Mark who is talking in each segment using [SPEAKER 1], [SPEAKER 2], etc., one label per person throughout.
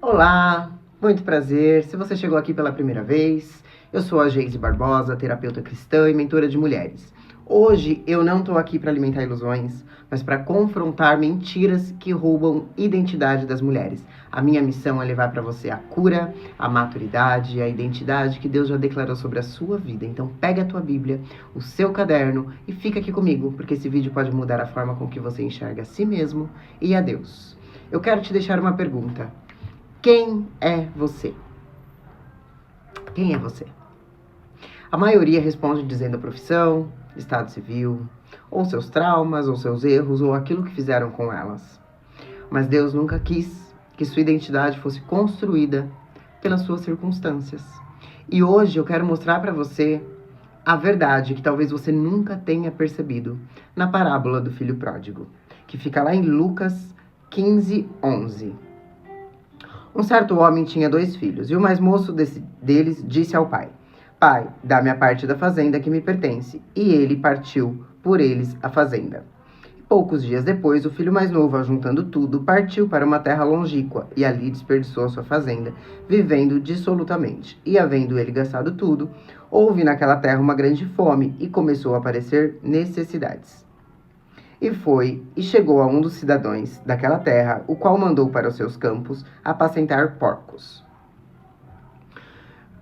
[SPEAKER 1] Olá, muito prazer. Se você chegou aqui pela primeira vez, eu sou a Geise Barbosa, terapeuta cristã e mentora de mulheres. Hoje eu não estou aqui para alimentar ilusões, mas para confrontar mentiras que roubam identidade das mulheres. A minha missão é levar para você a cura, a maturidade e a identidade que Deus já declarou sobre a sua vida. Então pega a tua Bíblia, o seu caderno e fica aqui comigo, porque esse vídeo pode mudar a forma com que você enxerga a si mesmo e a Deus. Eu quero te deixar uma pergunta. Quem é você? Quem é você? A maioria responde dizendo a profissão, estado civil, ou seus traumas, ou seus erros, ou aquilo que fizeram com elas. Mas Deus nunca quis que sua identidade fosse construída pelas suas circunstâncias. E hoje eu quero mostrar para você a verdade que talvez você nunca tenha percebido na parábola do filho pródigo, que fica lá em Lucas 15:11. Um certo homem tinha 2 filhos, e o mais moço deles disse ao pai: Pai, dá-me a parte da fazenda que me pertence. E ele partiu por eles a fazenda. Poucos dias depois, o filho mais novo, ajuntando tudo, partiu para uma terra longínqua, e ali desperdiçou sua fazenda, vivendo dissolutamente. E havendo ele gastado tudo, houve naquela terra uma grande fome, e começou a aparecer necessidades. E foi, e chegou a um dos cidadãos daquela terra, o qual mandou para os seus campos apacentar porcos.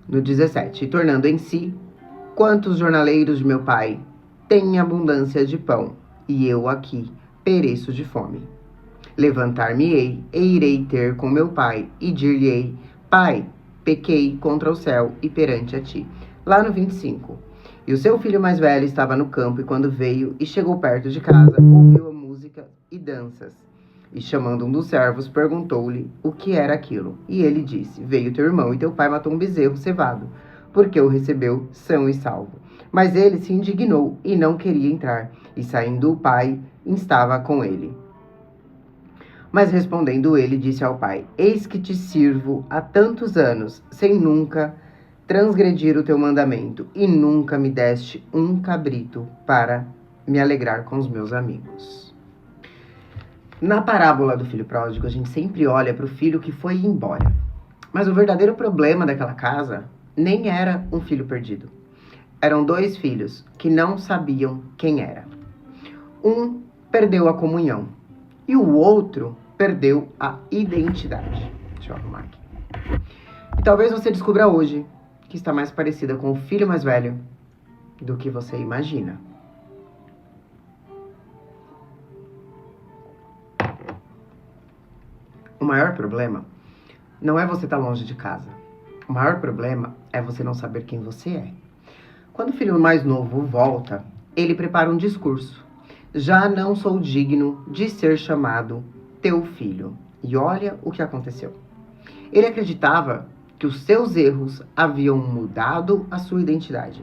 [SPEAKER 1] No 17, e tornando em si, quantos jornaleiros de meu pai têm abundância de pão, e eu aqui pereço de fome. Levantar-me-ei, e irei ter com meu pai, e dir-lhe-ei: Pai, pequei contra o céu e perante a ti. Lá no 25. E o seu filho mais velho estava no campo, e quando veio e chegou perto de casa, ouviu a música e danças. E chamando um dos servos, perguntou-lhe o que era aquilo. E ele disse: Veio teu irmão e teu pai matou um bezerro cevado, porque o recebeu são e salvo. Mas ele se indignou e não queria entrar. E saindo o pai, estava com ele. Mas respondendo ele, disse ao pai: Eis que te sirvo há tantos anos, sem nunca transgredir o teu mandamento, e nunca me deste um cabrito para me alegrar com os meus amigos. Na parábola do filho pródigo, a gente sempre olha para o filho que foi embora. Mas o verdadeiro problema daquela casa nem era um filho perdido. Eram 2 filhos que não sabiam quem era. Um perdeu a comunhão e o outro perdeu a identidade. Deixa eu arrumar aqui. E talvez você descubra hoje que está mais parecida com o filho mais velho do que você imagina. O maior problema não é você estar longe de casa. O maior problema é você não saber quem você é. Quando o filho mais novo volta, ele prepara um discurso. Já não sou digno de ser chamado teu filho. E olha o que aconteceu. Ele acreditava que os seus erros haviam mudado a sua identidade.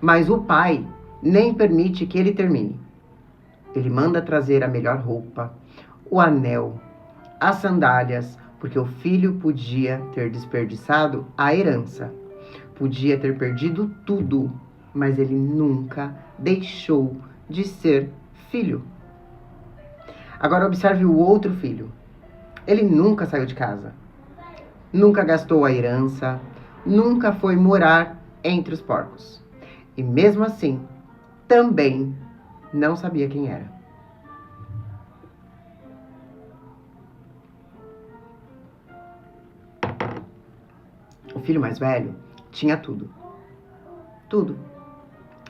[SPEAKER 1] Mas o pai nem permite que ele termine. Ele manda trazer a melhor roupa, o anel, as sandálias, porque o filho podia ter desperdiçado a herança. Podia ter perdido tudo, mas ele nunca deixou de ser filho. Agora observe o outro filho. Ele nunca saiu de casa. Nunca gastou a herança, nunca foi morar entre os porcos. E mesmo assim, também não sabia quem era. O filho mais velho tinha tudo. Tudo.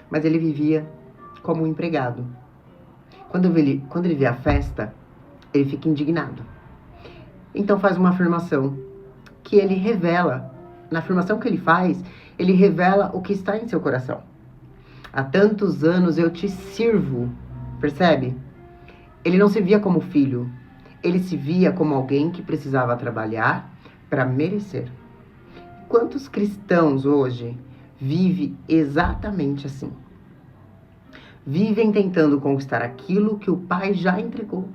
[SPEAKER 1] Mas ele vivia como um empregado. Quando ele vê a festa, ele fica indignado. Então faz uma afirmação que ele revela. Na afirmação que ele faz, ele revela o que está em seu coração. Há tantos anos eu te sirvo. Percebe? Ele não se via como filho. Ele se via como alguém que precisava trabalhar para merecer. Quantos cristãos hoje vivem exatamente assim? Vivem tentando conquistar aquilo que o Pai já entregou.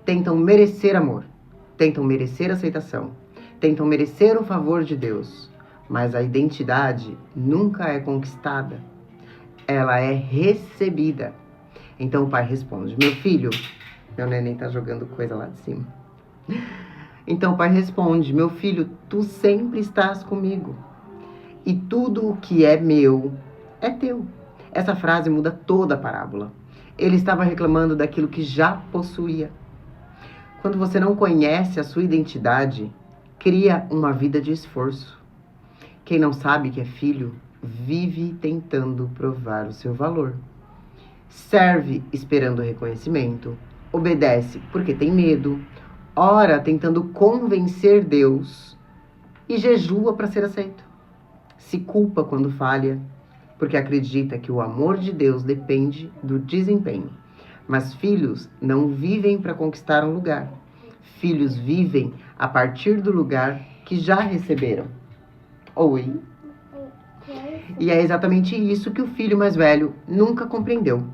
[SPEAKER 1] Tentam merecer amor. Tentam merecer aceitação. Tentam merecer o favor de Deus. Mas a identidade nunca é conquistada. Ela é recebida. Então o pai responde: Meu filho, meu neném tá jogando coisa lá de cima. Então o pai responde: meu filho, tu sempre estás comigo. E tudo o que é meu é teu. Essa frase muda toda a parábola. Ele estava reclamando daquilo que já possuía. Quando você não conhece a sua identidade, cria uma vida de esforço. Quem não sabe que é filho, vive tentando provar o seu valor. Serve esperando reconhecimento, obedece porque tem medo, ora tentando convencer Deus e jejua para ser aceito. Se culpa quando falha, porque acredita que o amor de Deus depende do desempenho. Mas filhos não vivem para conquistar um lugar. Filhos vivem a partir do lugar que já receberam. Oi? E é exatamente isso que o filho mais velho nunca compreendeu.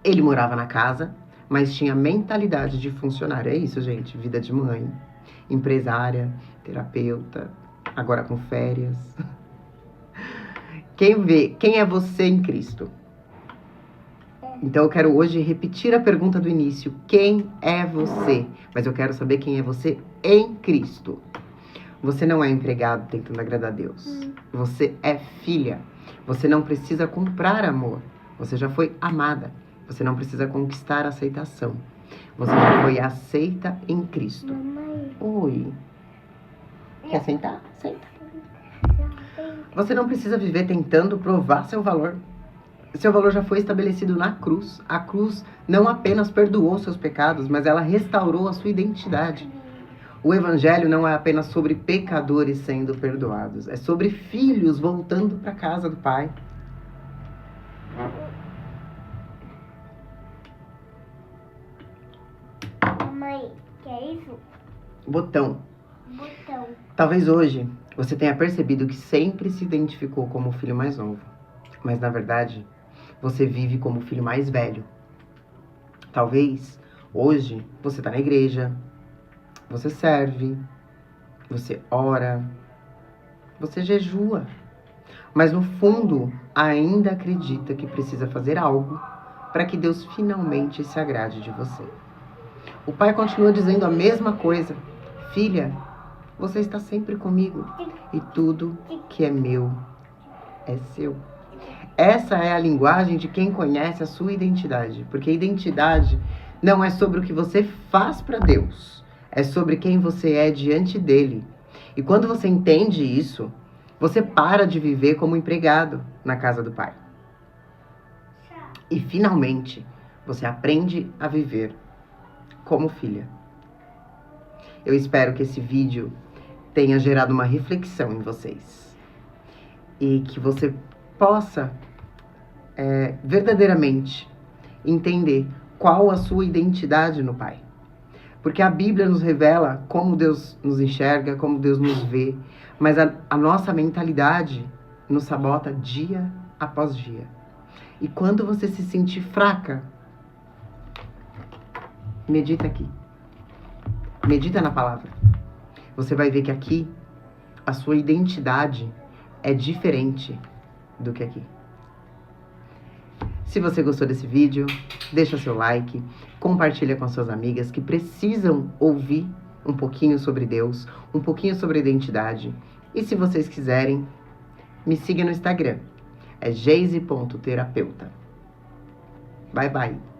[SPEAKER 1] Ele morava na casa, mas tinha mentalidade de funcionário. É isso, gente. Vida de mãe, empresária, terapeuta, agora com férias. Quem é você em Cristo? Então eu quero hoje repetir a pergunta do início. Quem é você? Mas eu quero saber quem é você em Cristo. Você não é empregado tentando agradar a Deus. Você é filha. Você não precisa comprar amor. Você já foi amada. Você não precisa conquistar aceitação. Você já foi aceita em Cristo.
[SPEAKER 2] Mamãe.
[SPEAKER 1] Oi. Quer sentar? Senta. Você não precisa viver tentando provar seu valor. Seu valor já foi estabelecido na cruz. A cruz não apenas perdoou seus pecados, mas ela restaurou a sua identidade. O evangelho não é apenas sobre pecadores sendo perdoados. É sobre filhos voltando para a casa do Pai.
[SPEAKER 2] Mamãe, que é isso?
[SPEAKER 1] Botão.
[SPEAKER 2] Botão.
[SPEAKER 1] Talvez hoje você tenha percebido que sempre se identificou como o filho mais novo. Mas, na verdade, você vive como o filho mais velho. Talvez hoje você está na igreja, você serve, você ora, você jejua. Mas, no fundo, ainda acredita que precisa fazer algo para que Deus finalmente se agrade de você. O pai continua dizendo a mesma coisa. Filha, você está sempre comigo e tudo que é meu é seu. Essa é a linguagem de quem conhece a sua identidade. Porque identidade não é sobre o que você faz para Deus. É sobre quem você é diante dele. E quando você entende isso, você para de viver como empregado na casa do Pai. E finalmente, você aprende a viver como filha. Eu espero que esse vídeo tenha gerado uma reflexão em vocês. E que você possa verdadeiramente entender qual a sua identidade no Pai. Porque a Bíblia nos revela como Deus nos enxerga, como Deus nos vê, mas a nossa mentalidade nos sabota dia após dia. E quando você se sentir fraca, medita aqui. Medita na palavra. Você vai ver que aqui a sua identidade é diferente do que aqui. Se você gostou desse vídeo, deixa seu like, compartilha com suas amigas que precisam ouvir um pouquinho sobre Deus, um pouquinho sobre identidade. E se vocês quiserem, me siga no Instagram. É geise.terapeuta. Bye, bye.